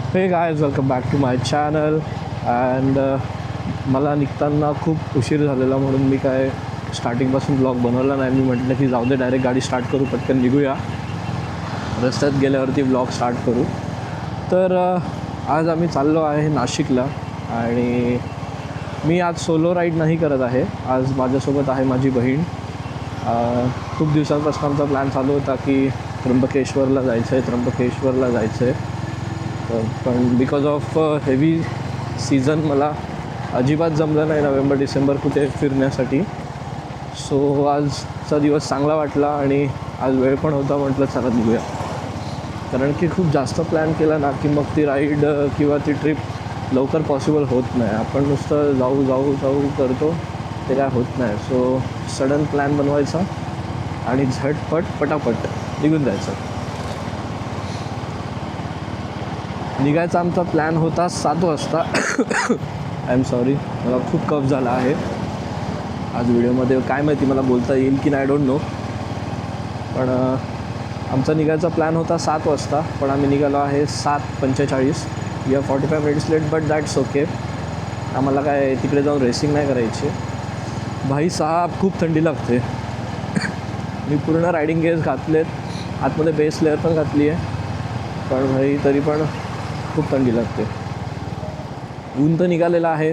हे guys, welcome back to my channel. And मला निघताना खूप उशीर झालेला म्हणून मी काय स्टार्टिंगपासून ब्लॉग बनवला नाही. मी म्हटलं की जाऊ दे, डायरेक्ट गाडी स्टार्ट करू, पटकन निघूया, रस्त्यात गेल्यावरती ब्लॉग स्टार्ट करू. तर आज आम्ही चाललो आहे नाशिकला आणि मी आज सोलो राईड नाही करत आहे. आज माझ्यासोबत आहे माझी बहीण. खूप दिवसांपासून आमचा प्लॅन चालू होता की त्र्यंबकेश्वरला जायचं आहे. पण बिकॉज ऑफ हेवी सीझन मला अजिबात जमलं नाही नोव्हेंबर डिसेंबर कुठे फिरण्यासाठी. सो आजचा दिवस चांगला वाटला आणि आज वेळ पण होता, म्हटलं चला निघूया. कारण की खूप जास्त प्लॅन केला ना की मग ती राईड किंवा ती ट्रिप लवकर पॉसिबल होत नाही. आपण नुसतं जाऊ करतो, ते काय होत नाही. सो सडन प्लॅन बनवायचा आणि झटपट पटापट निघून जायचं. निघायचा आमचा प्लॅन होता 7 वाजता. आय एम सॉरी, मला खूप कफ झाला आहे आज व्हिडिओमध्ये. काय माहिती मला बोलता येईल की नाही, आय डोंट नो. पण आमचा निघायचा प्लॅन होता 7 वाजता, पण आम्ही निघालो आहे 7:45. We are 45 minutes late, but that's okay. आम्हाला काय तिकडे जाऊन रेसिंग नाही करायची. भाई साहब, खूप थंडी लागते. मी पूर्ण रायडिंग गेअर्स घातलेत, आतमध्ये बेस लेअर पण घातली आहे, पण भाई तरी पण खूप थंडी लागते. ऊन तर निघालेलं आहे,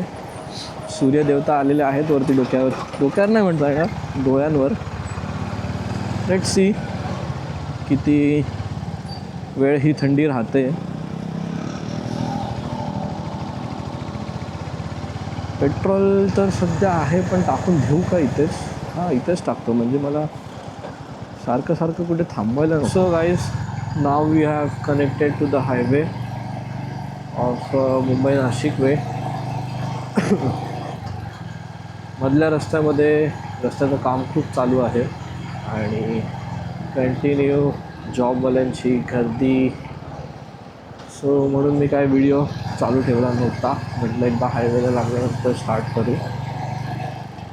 सूर्यदेवता आलेले आहेत वरती डोक्यावर नाही म्हणता येणार, डोळ्यांवर. लेट्स सी किती वेळ ही थंडी राहते. पेट्रोल तर सध्या आहे, पण टाकून घेऊ का इथेच? हां, इथेच टाकतो, म्हणजे मला सारखं कुठे थांबवायला नको. So guys, now we have connected to the highway of Mumbai Nashik way. मधल्या रस्त्याचं काम खूप चालू आहे आणि कंटिन्यू जॉबवाल्यांची गर्दी. सो म्हणून मी काय व्हिडिओ चालू ठेवला नव्हता. म्हटलं एकदा हायवेला लागल्यानंतर स्टार्ट करू.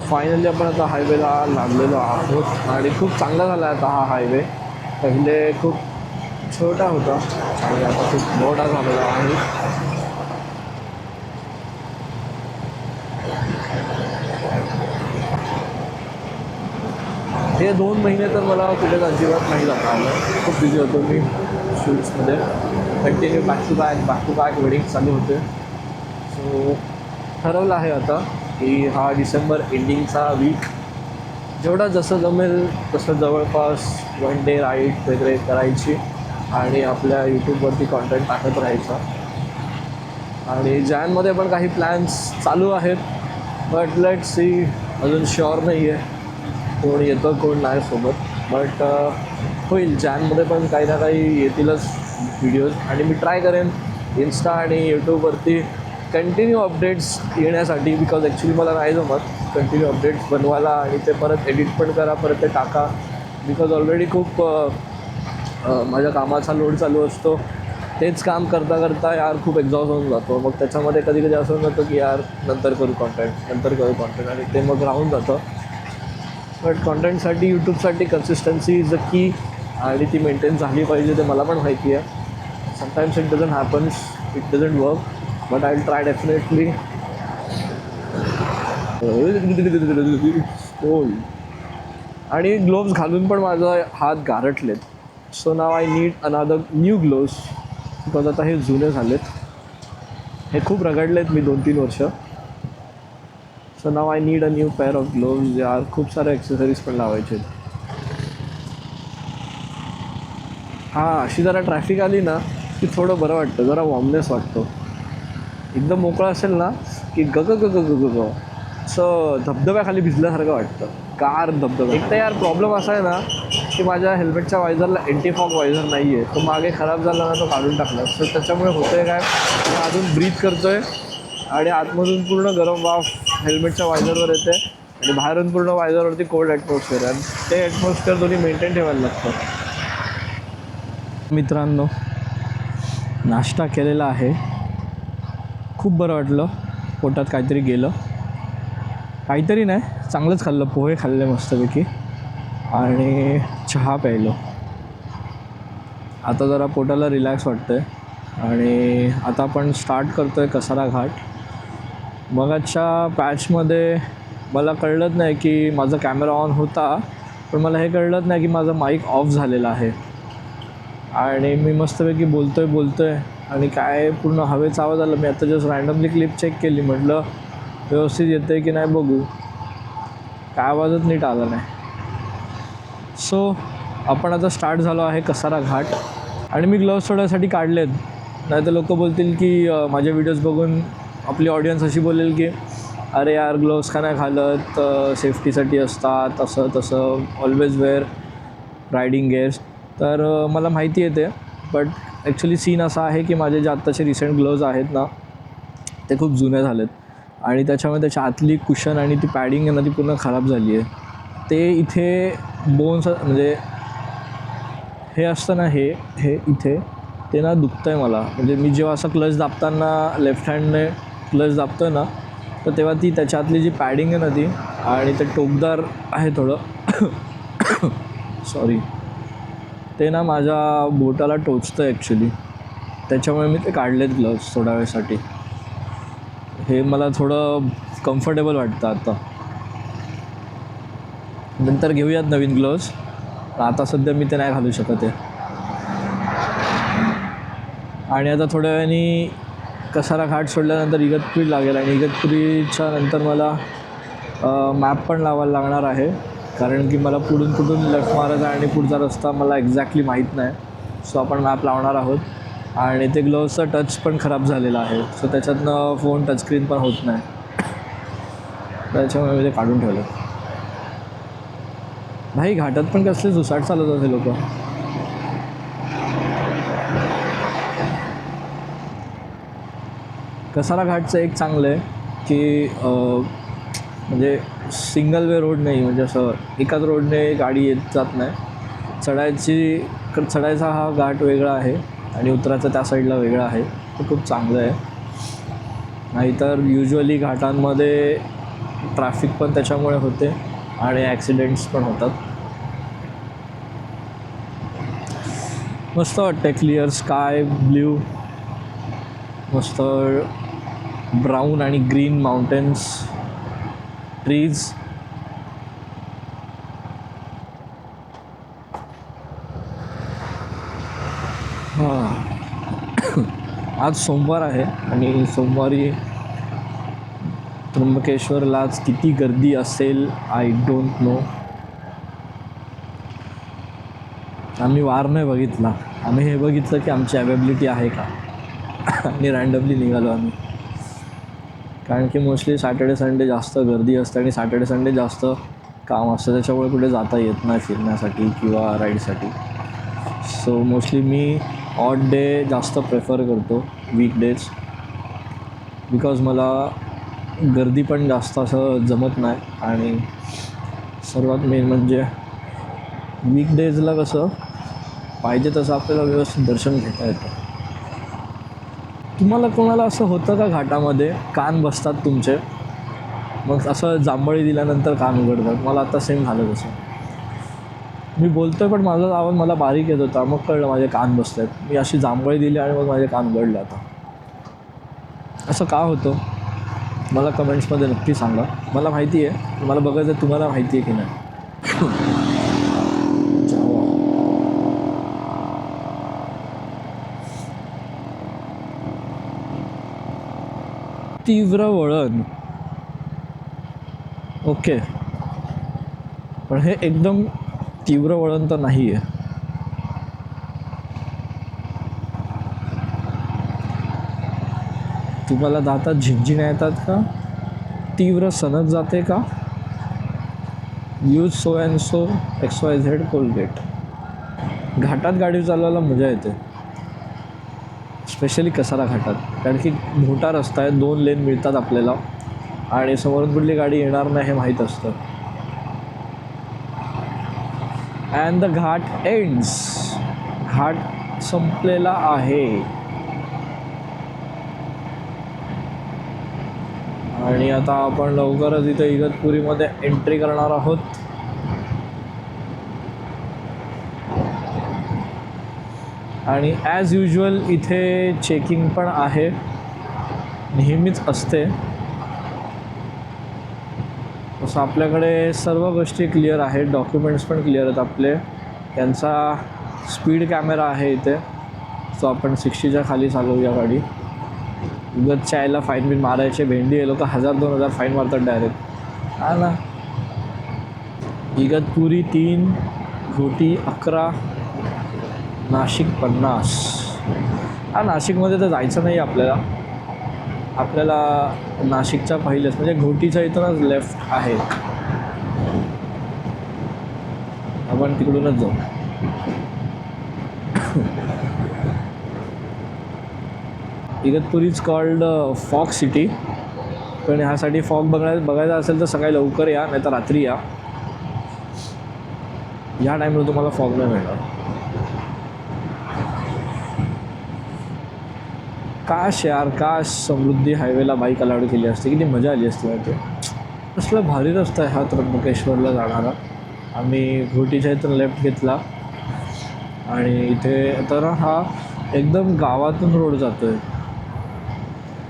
फायनली आपण आता हायवेला लागलेलो आहोत आणि खूप चांगला झाला आता हा हायवे. पहिले खूप छोटा होता आणि आता खूप मोठा झालेला आहे. हे 2 महिने तर मला कुठेच अजिबात नाही जाता आलं. खूप बिझी होतो मी शूट्समध्ये. Continue back to back wedding चालू होते. सो ठरवलं आहे आता की हा डिसेंबर एंडिंगचा वीक जेवढा जसं जमेल तसं जवळपास 1 डे राईड वगैरे करायची आणि आपल्या यूट्यूबवरती कॉन्टेंट टाकत राहायचा. आणि जॅनमध्ये पण काही प्लॅन्स चालू आहेत, बट लेट्स सी. अजून श्युअर नाही आहे कोण येतं कोण नाही सोबत, बट होईल. जॅनमध्ये पण काही ना काही येतीलच व्हिडिओज आणि मी ट्राय करेन इन्स्टा आणि यूट्यूबवरती कंटिन्यू अपडेट्स येण्यासाठी. बिकॉज ॲक्च्युली मला नाही जमत कंटिन्यू अपडेट्स बनवायला आणि ते परत एडिट पण करा, परत ते टाका. बिकॉज ऑलरेडी खूप माझ्या कामाचा लोड चालू असतो. तेच काम करता यार खूप एक्झॉस्ट होऊन जातो. मग त्याच्यामध्ये कधी असं जातं की यार नंतर करू कॉन्टेंट आणि ते मग राहून जातं. बट कॉन्टेंटसाठी यूट्यूबसाठी कन्सिस्टन्सी इज अ की आणि ती मेंटेन झाली पाहिजे, ते मला पण माहिती आहे. Sometimes it doesn't happens, it doesn't work, but I will try definitely. आणि ग्लोव्ज घालून पण माझा हात गारटलेत. So now I need another new gloves, because आता हे जुने झालेत. हे खूप रगडलेत मी 2-3 वर्ष. So now I need a new pair of gloves. यार खूप सारे ॲक्सेसरीज पण लावायचे. हां, अशी जरा ट्रॅफिक आली ना की थोडं बरं वाटतं, जरा वॉर्मनेस वाटतो. एकदम मोकळा असेल ना की ग असं धबधब्याखाली भिजल्यासारखं वाटतं. कार धबधबा. एक तर यार प्रॉब्लेम असा आहे ना की माझ्या हेल्मेटच्या वायझरला एंटी फॉग वायझर नाही आहे. तो मागे खराब झाला ना, तो काढून टाकला. सो त्याच्यामुळे होतं आहे काय, मी अजून ब्रीथ करतो आहे आणि आतमधून पूर्ण गरम वाफ हेल्मेटच्या वायझरवर येते आणि बाहेरून पूर्ण वायझरवरती कोल्ड ॲटमॉस्फिअर आहे. आणि ते ॲटमॉस्फिअर दोन्ही मेंटेन ठेवायला लागतं. मित्रांनो, नाश्ता केलेला आहे, खूप बरं वाटलं. पोटात काहीतरी गेलं, काहीतरी नाही, चांगलंच खाल्लं. पोहे खाल्ले मस्तपैकी आणि चहा प्यायलो. आता जरा पोटाला रिलॅक्स वाटतं आहे. आणि आता आपण स्टार्ट करतो आहे कसारा घाट. मगाच्या पॅचमध्ये मला कळलंच नाही की माझा कॅमेरा ऑन होता, पण मला हे कळलंच नाही की माझा माईक ऑफ झालेला आहे. आणि मी मस्तपैकी बोलतो आहे आणि काय पूर्ण हवेचा आवाज आला. मी आता जस्ट रँडमली क्लिप चेक केली, म्हटलं व्यवस्थित येतं आहे की नाही बघू, काय आवाजच नीट आला नाही. सो आपण आता स्टार्ट झालो आहे कसारा घाट. आणि मी ग्लोव्ज सोडायसाठी काढलेत, नाही तर लोक बोलतील की माझे व्हिडिओज बघून आपली ऑडियन्स अशी बोलेल की अरे यार ग्लोव्ज का नाही घालत, सेफ्टीसाठी असतात, असं तसं, ऑलवेज वेअर रायडिंग गेअर्स. तर मला माहिती आहे ते, बट ॲक्च्युली सीन असा आहे की माझे जे आत्ताचे रिसेंट ग्लोव्ज आहेत ना ते खूप जुने झालेत आणि त्याच्यामुळे त्याच्या आतली कुशन आणि ती पॅडिंग आहे ना ती पूर्ण खराब झाली आहे. ते इथे बोन्स म्हणजे हे असतं ना, हे इथे ते ना दुखतं आहे मला. म्हणजे मी जेव्हा असं क्लच दाबताना लेफ्ट हँडने क्लच दाबतो आहे ना, तर तेव्हा ती त्याच्यातली जी पॅडिंग आहे ना ती आणि ते टोकदार आहे थोडं सॉरी, ते ना माझ्या बोटाला टोचतं ॲक्च्युली. त्याच्यामुळे मी ते काढलेत ग्लव्स थोड्या वेळसाठी. हे मला थोडं कम्फर्टेबल वाटतं आता. नंतर घेऊयात नवीन ग्लव्स, आता सध्या मी ते नाही घालू शकत आहे. आणि आता थोड्या वेळाने कसारा घाट सोडल्यानंतर इगतपुरी लागेल आणि इगतपुरीच्या नंतर मला मॅप पण लावायला लागणार आहे, कारण की मला पुढून कुठून लेफ्ट मारायचा आणि पुढचा रस्ता मला एक्झॅक्टली माहीत नाही. सो आपण मॅप लावणार आहोत. आणि ते ग्लोव्सचा टच पण खराब झालेला आहे, सो त्याच्यातनं फोन टचस्क्रीन पण होत नाही, त्याच्यामुळे मी ते काढून ठेवलं. भाई घाटात पण कसले सुसाट चालत असे लोक. कसारा घाटचं एक चांगलं आहे की म्हणजे सिंगल वे रोड नाही, म्हणजे असं एकाच रोडने गाडी येत जात नाही. चढायचा हा घाट वेगळा आहे आणि उतरायचा त्या साईडला वेगळा आहे. ते खूप चांगलं आहे. नाहीतर युजली घाटांमध्ये ट्रॅफिक पण त्याच्यामुळे होते आणि ॲक्सिडेंट्स पण होतात. मस्त वाटतं, क्लिअर स्काय, ब्ल्यू, मस्त ब्राऊन आणि ग्रीन माउंटेन्स, ट्रीज. आज सोमवार आहे आणि सोमवारी त्र्यंबकेश्वरला आज किती गर्दी असेल आय डोंट नो. आम्ही वार नाही बघितला, आम्ही हे बघितलं की आमची अवेबिलिटी आहे का आणि रँडमली निघालो आम्ही. कारण की मोस्टली सॅटर्डे संडे जास्त गर्दी असते आणि सॅटर्डे संडे जास्त काम असतं, त्याच्यामुळे कुठे जाता येत नाही फिरण्यासाठी किंवा राईडसाठी. सो मोस्टली मी ऑड डे जास्त प्रेफर करतो, वीकडेज, बिकॉज मला गर्दी पण जास्त असं जमत नाही. आणि सर्वात मेन म्हणजे वीकडेजला कसं पाहिजे तसं आपल्याला व्यवस्थित दर्शन घेता येतं. तुम्हाला कोणाला असं होतं का घाटामध्ये कान बसतात तुमचे, मग असं जांभळी दिल्यानंतर कान उघडतात? मला आता सेम झालं तसं. मी बोलतो आहे पण माझा आवाज मला बारीक येत होता, मग कळलं माझे कान बसत आहेत. मी अशी जांभळी दिली आणि मग माझे कान उघडले. आता असं का होतं मला कमेंट्समध्ये नक्की सांगा. मला माहिती आहे, मला बघायचं आहे तुम्हाला माहिती आहे की नाही. तीव्र वळण, ओके, पण हे एकदम तीव्र वळण तर नाही आहे. तुम्हाला दातात झिंझिण्या येतात का? तीव्र सनक जाते का? Use so and so XYZ Colgate. घाटात गाडी चालवायला मजा येते, स्पेशली कसारा घाटात, कारण की मोठा रस्ता आहे, 2 लेन मिळतात आपल्याला आणि समोरून कुठली गाडी येणार नाही हे माहीत असतं. अँड द घाट एंड्स, घाट संपलेला आहे. आणि आता आपण लवकरच इथे इगतपुरीमध्ये एंट्री करणार आहोत. आणि ॲज युजल इथे चेकिंग पण आहे, नेहमीच असते. तसं आपल्याकडे सर्व गोष्टी क्लिअर आहेत, डॉक्युमेंट्स पण क्लिअर आहेत आपले. त्यांचा स्पीड कॅमेरा आहे इथे, सो आपण 60च्या खाली चालवूया गाडी. उगाच चायला फाईन बिन मारायचे, भेंडी हे लोक 1000-2000 फाईन मारतात डायरेक्ट. हा ना. इगतपुरी 3, घोटी 11, नाशिक 50. हा, नाशिकमध्ये तर जायचं नाही आपल्याला नाशिकच्या पहिलेच म्हणजे घोटीच्या इथूनच लेफ्ट आहे, आपण तिकडूनच जाऊ. Igatpuri is called fog city, पण ह्यासाठी फॉग बघायचा असेल तर सकाळी लवकर या, नाही तर रात्री या. या टाईमला तुम्हाला फॉग नाही मिळणार. काश समृद्धी हायवेला बाईक अलाउड केली असते, किती मजा आली असती माहिती. कसला भारी रस्ता आहे हा त्र्यंबकेश्वरला जाणारा. आम्ही घोटीच्या इथून लेफ्ट घेतला आणि इथे तर हा एकदम गावातून रोड जातो आहे.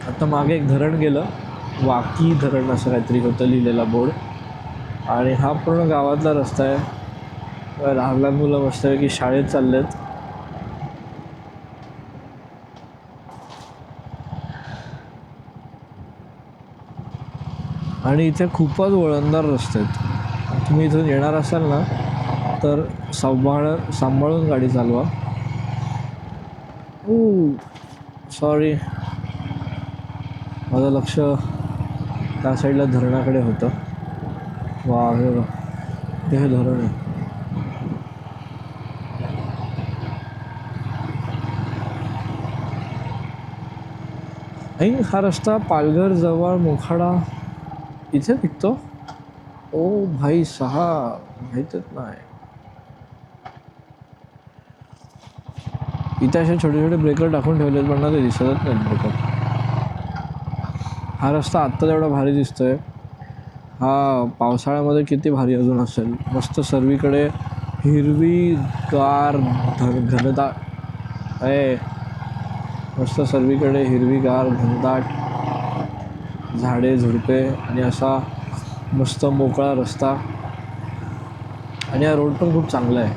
आता मागे एक धरण गेलं, वाकी धरण असं काहीतरी होतं लिहिलेला बोर्ड, आणि हा पूर्ण गावातला रस्ता आहे. लहान लहान मुलं मस्तपैकी शाळेत चाललेत. आणि इथे खूपच वळणदार रस्ते आहेत. तुम्ही इथून येणार असाल ना तर सांभाळून गाडी चालवा. सॉरी, माझं लक्ष त्या साईडला धरणाकडे होतं. वा, हे धरण आहे. हा रस्ता पालघर जवळ मोखाडा इथे निघतो. ओ भाई 6 माहीतच नाही. इथे असे छोटे छोटे ब्रेकर टाकून ठेवलेत, पण ना ते दिसतच नाहीत ब्रेकर. हा रस्ता आत्ता तेवढा भारी दिसतोय, हा पावसाळ्यामध्ये किती भारी अजून असेल. मस्त सर्वीकडे हिरवीगार घनदाट आहे, मस्त सर्वीकडे हिरवीगार घनदाट झाडे झुडपे आणि असा मस्त मोकळा रस्ता. आणि हा रोड पण खूप चांगला आहे.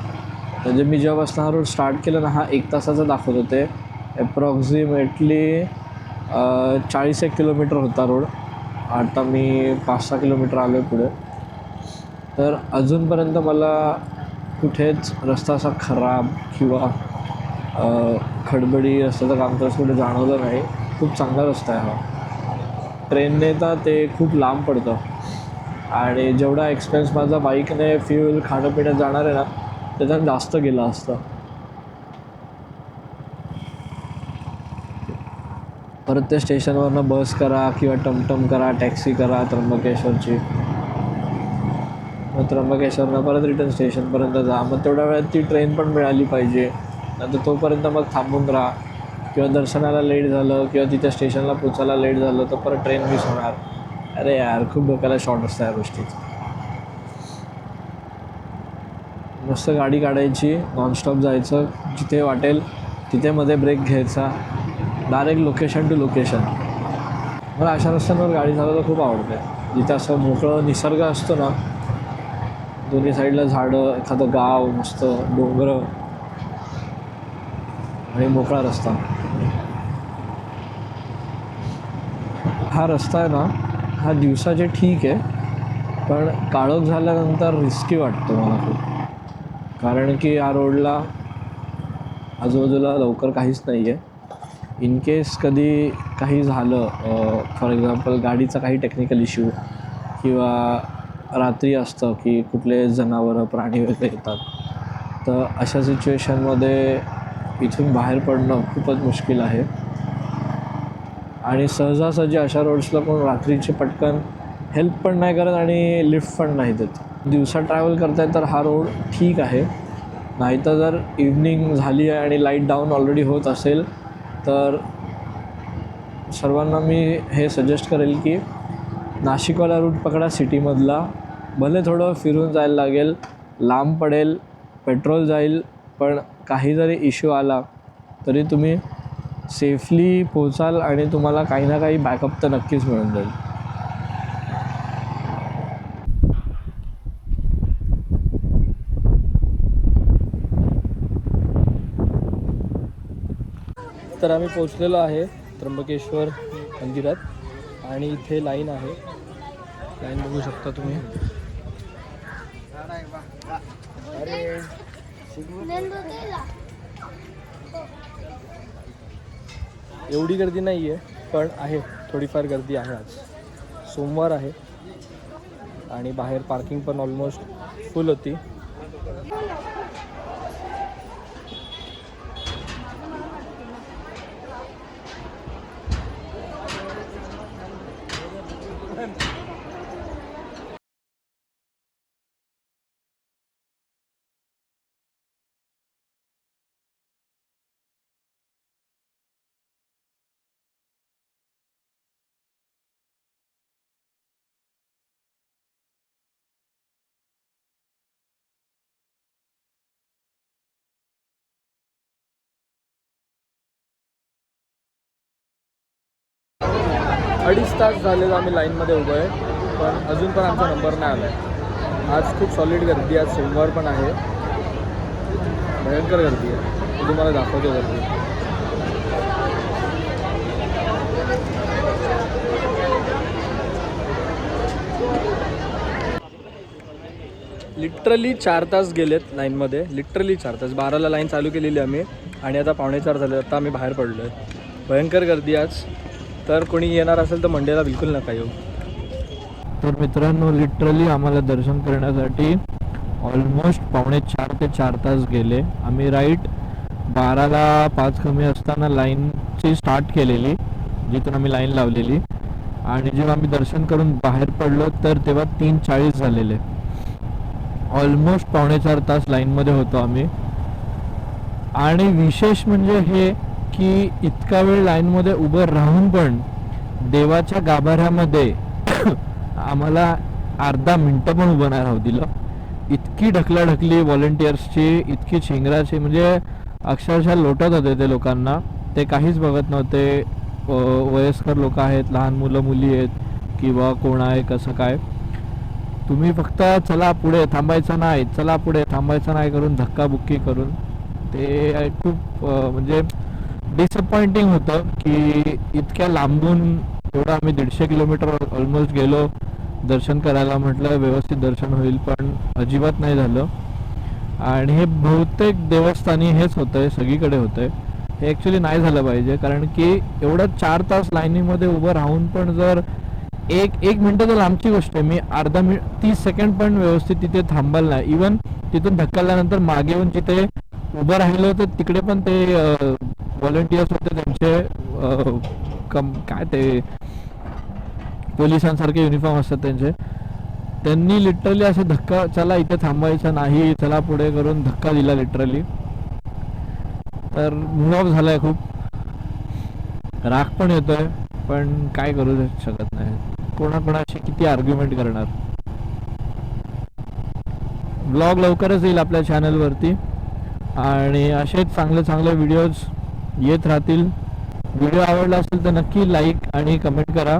म्हणजे मी जेव्हापासून हा रोड स्टार्ट केला ना, हा 1 तासाचा दाखवत होते. ॲप्रॉक्सिमेटली 40-1 किलोमीटर होता रोड. आता मी 5-6 किलोमीटर आलो आहे पुढे. तर अजूनपर्यंत मला कुठेच रस्ता असा खराब किंवा खडबडी रस्त्याचं काम तर कुठे जाणवलं नाही. खूप चांगला रस्ता आहे हा. ट्रेनने तर ते खूप लांब पडतं, आणि जेवढा एक्सपेन्स माझा बाईकने फ्यूल खाणं पिण्यात जाणार आहे ना, त्याच्यात जास्त गेला असतं. परत त्या स्टेशनवरनं बस करा किंवा टमटम करा, टॅक्सी करा त्र्यंबकेश्वरची. मग त्र्यंबकेश्वरनं परत रिटर्न स्टेशनपर्यंत जा. मग तेवढ्या वेळात ती ट्रेन पण मिळाली पाहिजे, नंतर तोपर्यंत मग थांबून राहा. किंवा दर्शनाला लेट झालं किंवा तिच्या स्टेशनला पोचायला लेट झालं तर परत ट्रेन मिस होणार. अरे यार, खूप डोक्याला शॉर्ट असतं या गोष्टीत. मस्त गाडी काढायची, नॉनस्टॉप जायचं, जिथे वाटेल तिथे मध्ये ब्रेक घ्यायचा, डायरेक्ट लोकेशन टू लोकेशन. मला अशा रस्त्यांवर गाडी चालवायला खूप आवडते, जिथे असं मोकळं निसर्ग असतो ना, दोन्ही साईडला झाडं, एखादं गाव, मस्त डोंगरं आणि मोकळा रस्ता. हा रस्ता आहे ना, हा दिवसाचे ठीक आहे, पण काळोख झाल्यानंतर रिस्की वाटतो मला खूप. कारण की या रोडला आजूबाजूला लवकर काहीच नाही आहे. इन केस कधी काही झालं, फॉर एक्झाम्पल गाडीचा काही टेक्निकल इश्यू किंवा रात्री असतं की कुठले जनावरं प्राणी वगैरे येतात, तर अशा सिच्युएशनमध्ये इथून बाहेर पडणं खूपच मुश्किल आहे. आणि सहजासहजी अशा रोड्सला कोण रात्रीचे पटकन हेल्प पण नाही करत आणि लिफ्ट पण नाही देत. दिवसा ट्रॅव्हल करताय तर हा रोड ठीक आहे, नाहीतर जर इव्हनिंग झाली आहे आणि लाईट डाऊन ऑलरेडी होत असेल तर सर्वांना मी हे सजेस्ट करेल की नाशिकवाला रूट पकडा सिटीमधला. भले थोडं फिरून जायला लागेल, लांब पडेल, पेट्रोल जाईल, पण काही जरी इश्यू आला तरी तुम्ही सेफली पोचाल आणि तुम्हाला काही ना काही बॅकअप तर नक्कीच मिळून जाईल. तर आम्ही पोचलेलो आहे त्र्यंबकेश्वर मंदिरात आणि इथे लाईन आहे. लाईन बघू शकता तुम्ही. एवढी गर्दी नाही आहे पण आहे, थोडीफार गर्दी आहे. आज सोमवार आहे आणि बाहेर पार्किंग पण ऑलमोस्ट फुल होती. अडीच तास झालेलं आम्ही लाईनमध्ये उभं आहे, पण अजून पण आमचा नंबर नाही आला आहे. आज खूप सॉलिड गर्दी आहे. आज सोमवार पण आहे, भयंकर गर्दी आहे. मी तुम्हाला दाखवतो गर्दी. लिटरली 4 तास गेलेत लाईनमध्ये, लिटरली 4 तास. 12ला लाईन चालू केलेली आम्ही आणि आता 3:45 झाले. आता आम्ही बाहेर पडलो आहे. भयंकर गर्दी आज. तर कोणी येणार असेल तर मंडेला बिलकुल नका येऊ. तर मित्रांनो, लिटरली आम्हाला दर्शन करण्यासाठी ऑलमोस्ट 3:45 ते 4 तास गेले. आम्ही राईट 12ला 5 कमी असताना लाईनची स्टार्ट केलेली, जिथून आम्ही लाईन लावलेली, आणि जेव्हा आम्ही दर्शन करून बाहेर पडलो तर तेव्हा 3:40 झालेले. ऑलमोस्ट 3.25 तास लाईनमध्ये होतो आम्ही. आणि विशेष म्हणजे हे की इतका वेळ लाईनमध्ये उभं राहून पण देवाच्या गाभाऱ्यामध्ये आम्हाला अर्धा मिनटं पण उभं नाही राहू दिलं. इतकी ढकलाढकली व्हॉलेंटियर्सची, इतकी छिंगराची, म्हणजे अक्षरशः लोटत होते ते लोकांना. ते काहीच बघत नव्हते. वयस्कर लोक आहेत, लहान मुलं मुली आहेत किंवा कोण आहे कसं काय. तुम्ही फक्त चला पुढे थांबायचं नाही, चला पुढे थांबायचं नाही करून धक्काबुक्की करून ते खूप म्हणजे डिसअपॉइंटिंग होतं की इतक्या लांबून एवढं आम्ही 150 किलोमीटर ऑलमोस्ट गेलो दर्शन करायला. म्हटलं व्यवस्थित दर्शन होईल, पण अजिबात नाही झालं. आणि हे बहुतेक देवस्थानी हेच होतं आहे, सगळीकडे होतं आहे. हे ॲक्च्युली नाही झालं पाहिजे, कारण की एवढं 4 तास लाईनीमध्ये उभं राहून पण जर एक मिनटं तर लांबची गोष्ट आहे, मी 30 सेकंड पण व्यवस्थित तिथे थांबायला नाही. इवन तिथून धक्काल्यानंतर मागे येऊन जिथे उभं राहिलं होतं तिकडे पण ते व्हॉलेंटियर्स होते, त्यांचे काय ते पोलिसांसारखे युनिफॉर्म असतात त्यांचे. त्यांनी लिटरली असे धक्का, चला इथे थांबायचं नाही, चला पुढे करून धक्का दिला लिटरली. तर मूड ऑफ झालाय खूप. राग पण येतोय, पण काय करू शकत नाही. कोणाकोणाशी किती आर्ग्युमेंट करणार. ब्लॉग लवकरच येईल आपल्या चॅनलवरती आणि असेच चांगले चांगले व्हिडिओज येत राहतील. व्हिडिओ आवडला असेल तर नक्की लाईक आणि कमेंट करा.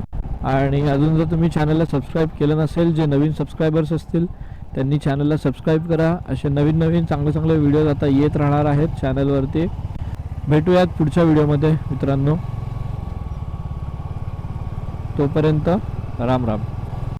आणि अजून जर तुम्ही चॅनलला सबस्क्राईब केलं नसेल, जे नवीन सबस्क्रायबर्स असतील त्यांनी चॅनलला सबस्क्राईब करा. असे नवीन नवीन चांगले चांगले व्हिडिओज आता येत राहणार आहेत चॅनलवरती. भेटूयात पुढच्या व्हिडिओमध्ये मित्रांनो. तोपर्यंत राम राम.